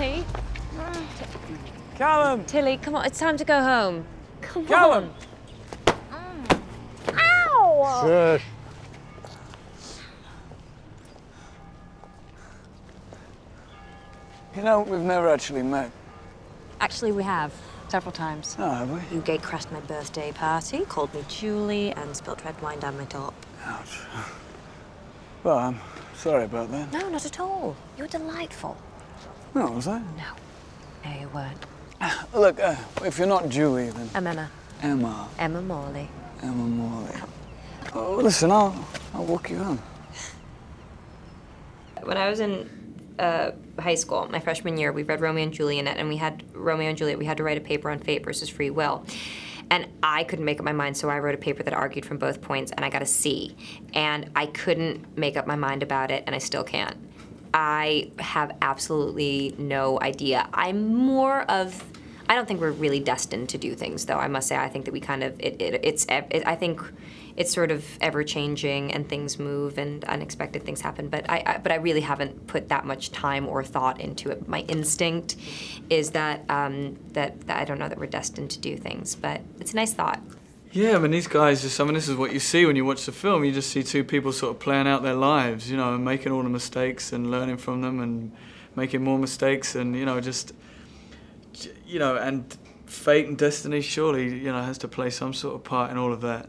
Tilly. Callum! Tilly, come on, it's time to go home. Come Callum! on. Ow! Shush. You know, we've never actually met. Actually, we have. Several times. Oh, have we? You gate-crashed my birthday party, called me Julie, and spilt red wine down my top. Ouch. Well, I'm sorry about that. No, not at all. You were delightful. No, was I? No. No, you weren't. Look, if you're not Julie, then... I'm Emma. Emma. Emma Morley. Emma Morley. Oh, listen, I'll walk you home. When I was in high school, my freshman year, we read Romeo and Juliet, and we had Romeo and Juliet. We had to write a paper on fate versus free will. And I couldn't make up my mind, so I wrote a paper that argued from both points, and I got a C. And I couldn't make up my mind about it, and I still can't. I have absolutely no idea. I'm more of, I don't think we're really destined to do things, though. I must say, I think that we kind of, I think it's sort of ever-changing, and things move, and unexpected things happen. But I really haven't put that much time or thought into it. My instinct is that that I don't know that we're destined to do things, but it's a nice thought. Yeah, I mean, these guys just, I mean, this is what you see when you watch the film. You just see two people sort of playing out their lives, you know, and making all the mistakes and learning from them and making more mistakes and, you know, just, you know, and fate and destiny surely, you know, has to play some sort of part in all of that.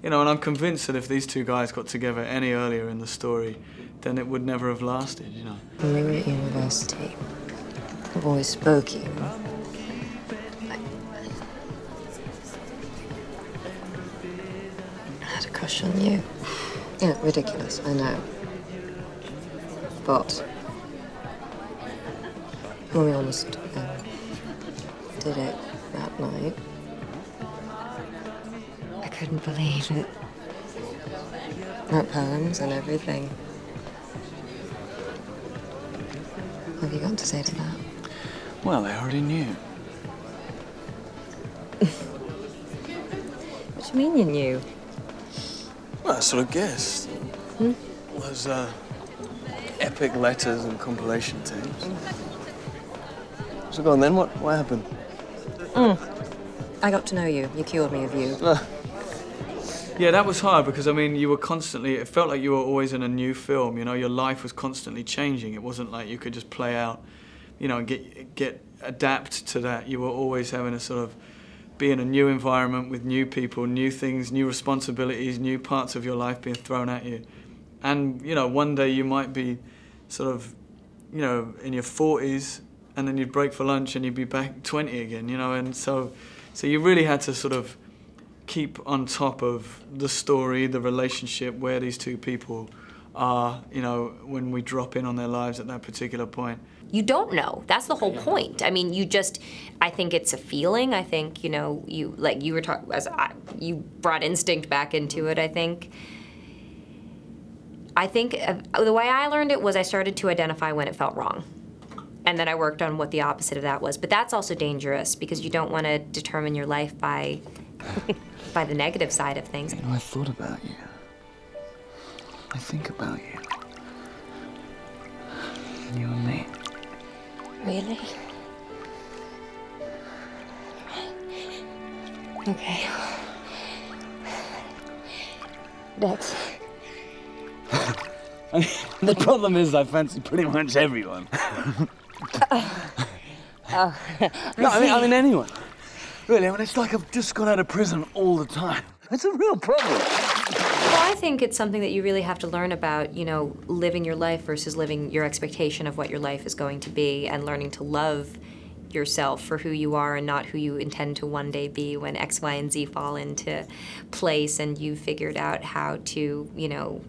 You know, and I'm convinced that if these two guys got together any earlier in the story, then it would never have lasted, you know. When we were at university, I've always spoke you. I had a crush on you. Yeah, ridiculous, I know. But when we almost did it that night, I couldn't believe it. Wrote poems and everything. What have you got to say to that? Well, I already knew. What do you mean you knew? Well, I sort of guessed. Those epic letters and compilation tapes. So go on then, what happened? I got to know you. You cured me of you. Yeah, that was hard because, I mean, you were constantly, it felt like you were always in a new film, you know, your life was constantly changing. It wasn't like you could just play out, you know, and adapt to that. You were always having to sort of be in a new environment with new people, new things, new responsibilities, new parts of your life being thrown at you. And, you know, one day you might be sort of, you know, in your 40s and then you'd break for lunch and you'd be back 20 again, you know, and so you really had to sort of keep on top of the story, the relationship, where these two people are, you know, when we drop in on their lives at that particular point. You don't know. That's the whole point. I mean, you just, I think it's a feeling. I think, you know, you, like you were talking, you brought instinct back into it, I think. The way I learned it was I started to identify when it felt wrong. And then I worked on what the opposite of that was. But that's also dangerous because you don't want to determine your life by by the negative side of things. You know, I thought about you. I think about you. You and me. Really? Okay. Next. The problem is I fancy pretty much everyone. No, I mean anyone. Really, I mean, it's like I've just got out of prison all the time. It's a real problem. Well, I think it's something that you really have to learn about, you know, living your life versus living your expectation of what your life is going to be and learning to love yourself for who you are and not who you intend to one day be when X, Y, and Z fall into place and you've figured out how to, you know,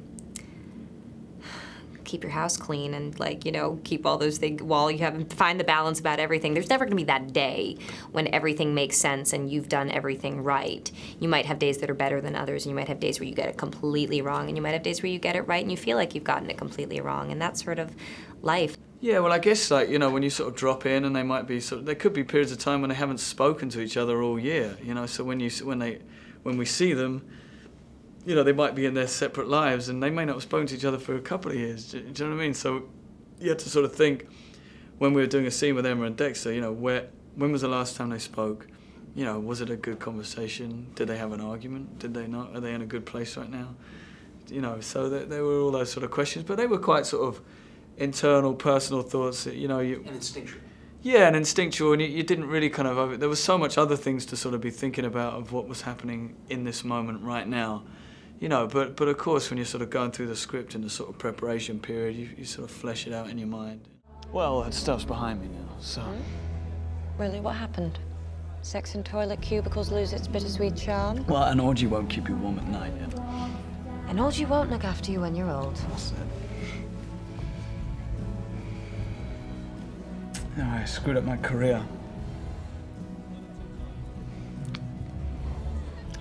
keep your house clean and, like, you know, keep all those things while you haven't find the balance about everything. There's never gonna be that day when everything makes sense and you've done everything right. You might have days that are better than others, and you might have days where you get it completely wrong, and you might have days where you get it right and you feel like you've gotten it completely wrong, and that's sort of life. Yeah, well, I guess, like, you know, when you sort of drop in and they might be sort of, there could be periods of time when they haven't spoken to each other all year, you know, so when we see them, you know, they might be in their separate lives and they may not have spoken to each other for a couple of years. Do you know what I mean? So you have to sort of think, when we were doing a scene with Emma and Dexter, you know, when was the last time they spoke? You know, was it a good conversation? Did they have an argument? Did they not? Are they in a good place right now? You know, so there were all those sort of questions, but they were quite sort of internal, personal thoughts that, you know... And instinctual. Yeah, and instinctual, and you didn't really kind of... There was so much other things to sort of be thinking about of what was happening in this moment right now. You know, but of course, when you're sort of going through the script in the sort of preparation period, you sort of flesh it out in your mind. Well, that stuff's behind me now, so... Really, what happened? Sex in toilet cubicles lose its bittersweet charm? Well, an orgy won't keep you warm at night, yeah. An orgy won't look after you when you're old. What's that? No, I screwed up my career.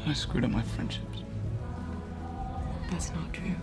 I screwed up my friendships. That's not true.